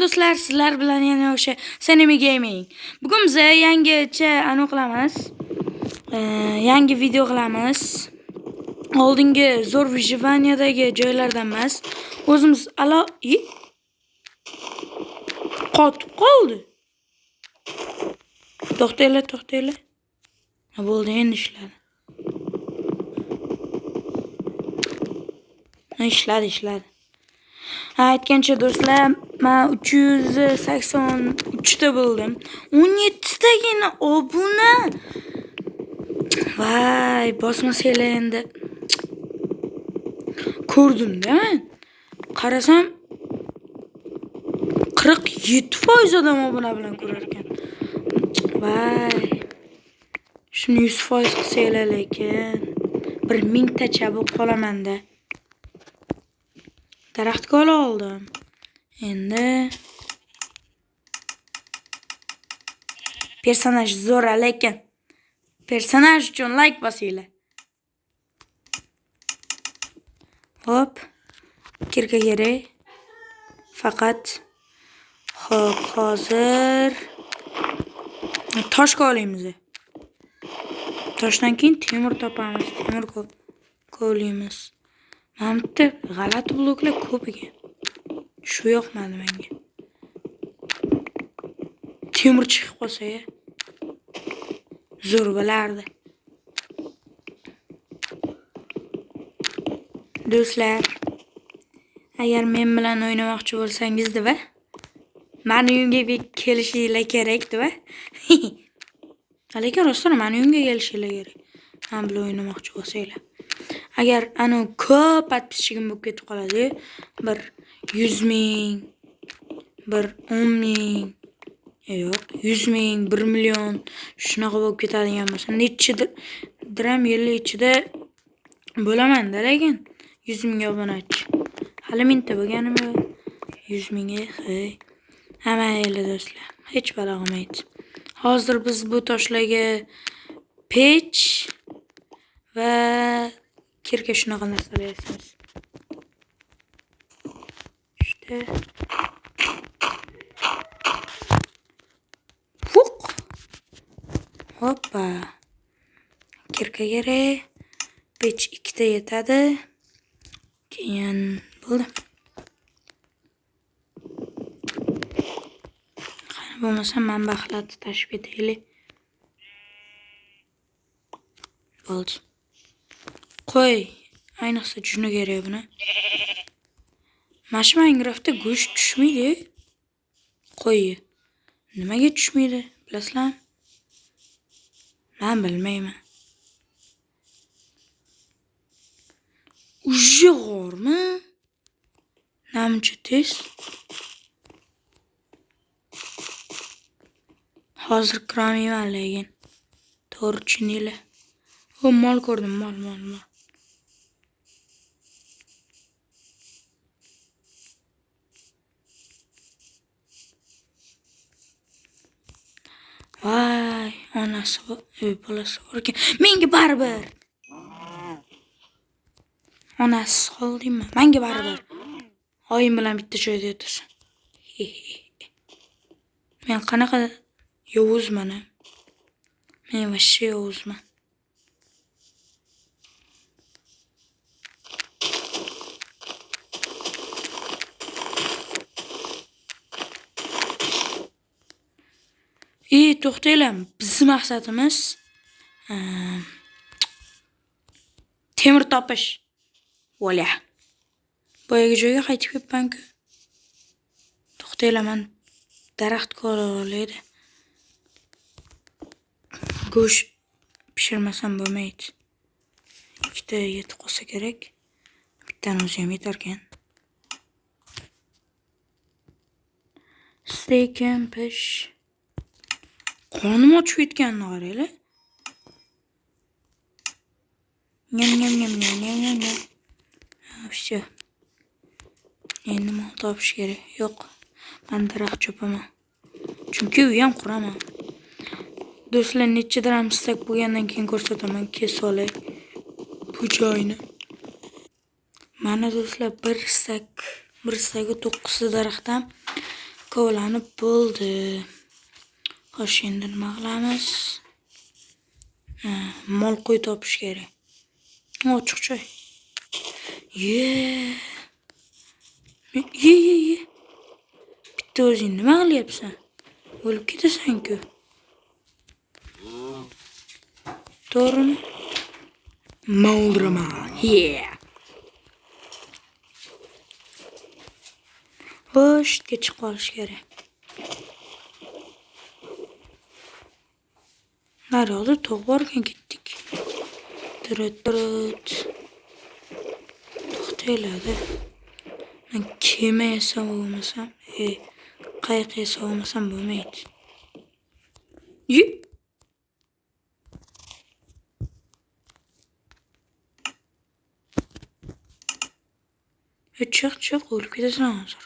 Salom do'stlar, sizlar bilan yana o'sha Sanemi Gaming. Bugun biz yangicha qilamiz. Yangi video qilamiz. Oldingi zo'r vyjivaniyadagi joylardan emas. O'zimiz qotib qoldi. To'xtanglar. Bo'ldi, endi ishladi. Ishladi. Aytgancha do'stlar, men 383 ta bo'ldim. 17 tagina obuna. Voy, bosmasanglar endi. Ko'rdim-da men. Qarasam 47% odam obuna bilan ko'rar ekan. Voy. Shuni 100% qilsanglar lekin 1000 tacha bo'lib qolaman-da. Daraxtga oldim. Endi personaj zo'r lekin personaj uchun like bosinglar. Hop. Kirka kerak. Faqat hop, hozir toshga olamiz. Toshdan keyin temir topamiz. Temir qo'yamiz. Mana bitta g'alati bloklar ko'p ekan. Shu yoqmadi menga. Temir chiqib qolsa-ya. Zo'r bo'lardi. Do'stlar, agar men bilan o'ynamoqchi bo'lsangiz-da, meni uyimga kelishinglar kerak-da. Lekin rostdan meni uyimga kelishinglar kerak. Men bilan o'ynamoqchi bo'lsanglar. Agar ko'p подписчигim bo'lib ketib qoladi, bir 100 ming, bir 10 ming, yo'q, 100 ming, 1 million shunaqa bo'lib ketadigan bo'lsa, nechidir ham yillar ichida bo'laman-da, lekin 100 ming obunachi. Hali mingta bo'lganim yo'q. 100 mingga, hamma do'stlar, hech balo qilmaydi. Hozir biz bu toshlarga pech va kirka shunaqa narsalar yasaymiz. İşte. Hoppa. Kirka kerak. Pech 2 ta yetadi. Keyin bo'ldi. Qani bo'lmasa manbaxlatni tashib ketaylik. Bo'ldi. Qo'y, ayniqsa juni kerak buni. Mana shu Minecraftda go'sht tushmaydi. Qo'y. Nimaga tushmaydi? Bilasizlarmi? Men bilmayman. Uje g'ormi? Namcha tez. Hozir kiramayman lekin. To'g'ri tushuninglar. Mol ko'rdim, mol. Voy, onasi bolasi bor ekan. Menga baribir. Onasi qoldingmi? Menga baribir. Oyim bilan bitta joyda o'tirsin. Men qanaqa yovuzman. Men vashshe yovuzman. To'xtanglar, bizning maqsadimiz temir topish. Vola. Boyaga joyga qaytib ketman-ku. To'xtanglar, men daraxtga olaydi. Go'sht pishirmasam bo'lmaydi. Ikkita yetib qolsa kerak. Bittani o'zi ham yetar ekan. Steak and fish. Qonim ochib ketganini qaranglar. Nyam. Всё. Endi mol topish kerak. Yo'q. Men daraxt chopaman. Chunki u ham quraman. Do'stlar, nechidir ham stak bo'lgandan keyin ko'rsataman. Kesib olay bu joyni. Mana do'stlar, bir stagi 9 ta daraxtdan Kovalanib bo'ldi. Xo'sh, endi nima qilamiz? Mol qo'y topish kerak. Ochiq joy. Ye. Bitta o'zing nima qilyapsan? O'lib ketasan-ku. To'g'rimi? Moldiraman. Xo'sh, chiqib qolish kerak. Naryoqda tog' bor ekan, ketdik. Turut. To'xtaylar-da. Men kema yasam bo'lmasam, qayiq yasam bo'lmasam bo'lmaydi. Chiq, o'lib ketasan hozir.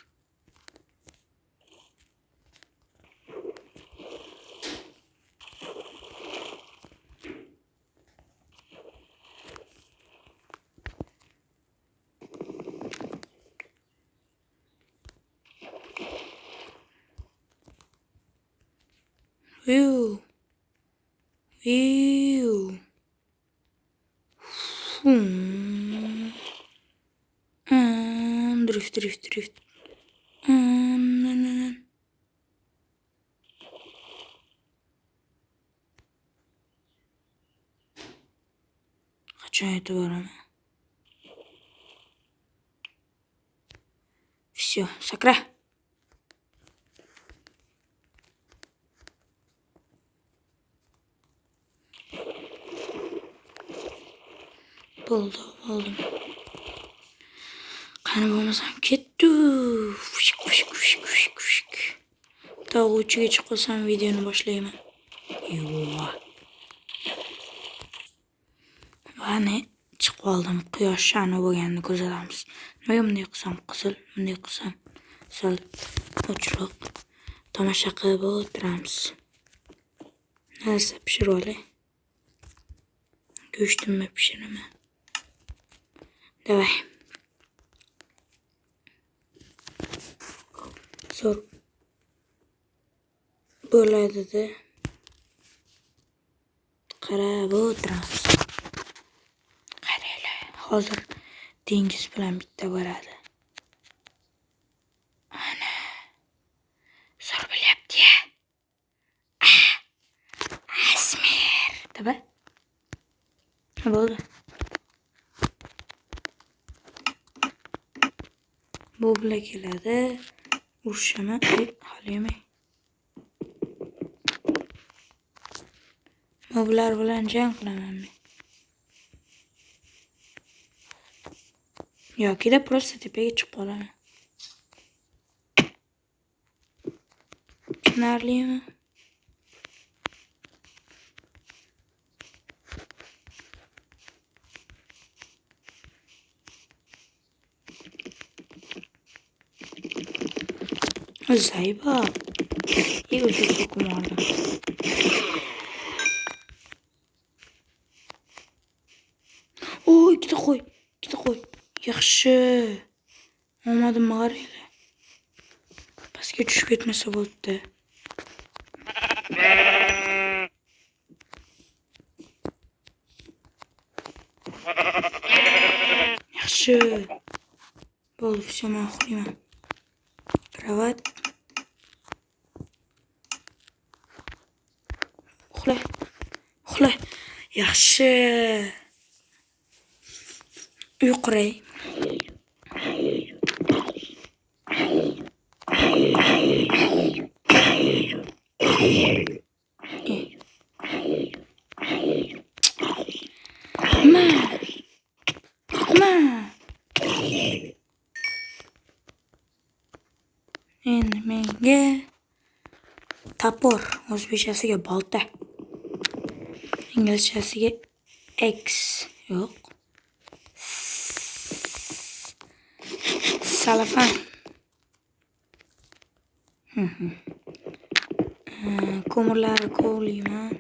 Drift. Qachon yetib boraman? Всё, sakra. Bo'ldim. Qani bo'lmasam ketdi. Tog' uchiga chiqib qolsam videoni boshlayman. Mana chiqib oldim. Quyosh shani bo'lganini kuzatamiz. Nimaga bunday qilsam qizil, bunday qilsam sal o'chiroq tomosha qilib o'tiramiz. Narsa pishirib olay. Go'shtimni pishiraman. Davay. Zo'r bo'ladi-da. Qarab o'tiramiz. Qaranglar, hozir dengiz bilan bitta bo'ladi. Ana. Zo'r bo'lyapti-ya. Asmer. Daba. Nima bo'ldi? Bu bilan keladi. Urushaman. Hali yemay. Moblar bilan jang qilaman men. Yoki-da просто tepaga chiqib qolaman. Tushunarlimi? Zayba. O'sha so'qim oldim. Ikkita qo'y. Yaxshi. Omadim qaranglar. Pastga tushib ketmasa bo'ldi. Yaxshi. Bo'ldi, все, men uxlayman. Kravat. Uxla. Yaxshi. Uyquray. Endi menga tapor, o'zbekchasiga bolta. Inglizchasiga X yo'q. Salafan. Ko'mirlarni kovlayman.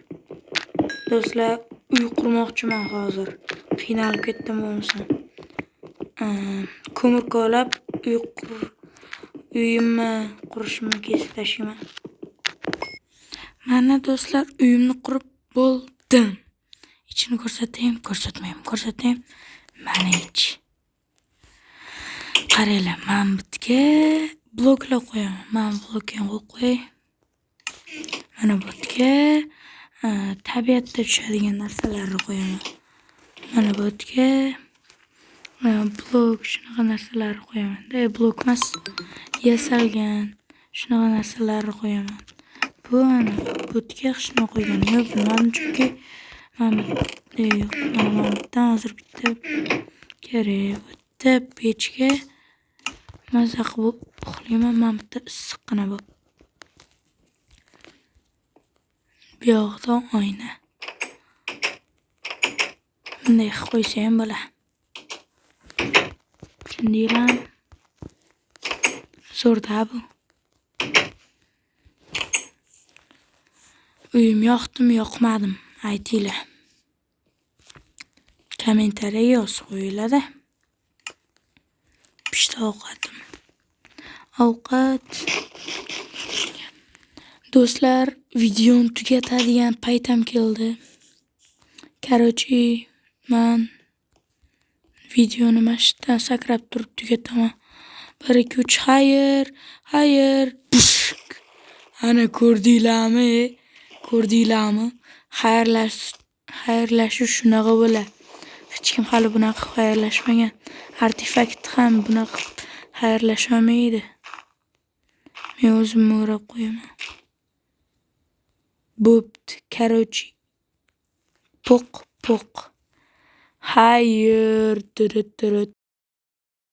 Do'stlar, uy qurmoqchiman hozir. Qiynalib ketdim bo'lmasam. Ko'mir kovlab uyimni qurishimni kesib tashlayman. Mana do'stlar, uyimni qurib bo'ldim. Ichini ko'rsatmayman. Mana ich. Qaranglar, men bitga bloklar qo'yaman. Men blokni qo'yay. Mana bu yerga tabiatda tushadigan narsalarni qo'yaman. Mana bu yerga blok shunaqa narsalarni qo'yaman. Blok emas, yasalgan shunaqa narsalarni qo'yaman. Bu yerga hech nima qo'yganim yo'q, bilmadim chunki mana bittan hozir bitta kerak. Bitta pechga maza qilib uxlayman. Men bitta issiqqina bo'lib. Bu yoqda oyna. Bunday qilib qo'ysa ham bo'ladi. Tushundinglar? Zo'rda bu. Uyim yoqdimi, yoqmadimi? Aytinglar. Kommentariyaga yozib qo'yinglar-da. Pishdi ovqatim. Ovqat. Do'stlar, videoni tugatadigan paytam keldi. Короче, men videoni mashqdan sakrab turib tugataman. 1 2 3 xayr. Ana ko'rdinglarmi? Xayrlashish shunaqa bo'ladi. Hech kim hali bunaqa xayrlashmagan. Artefakt ham bunaqa xayrlashmaydi. Men o'zim o'rab qo'yaman. Bo'pti, короче. Poq. Xayr.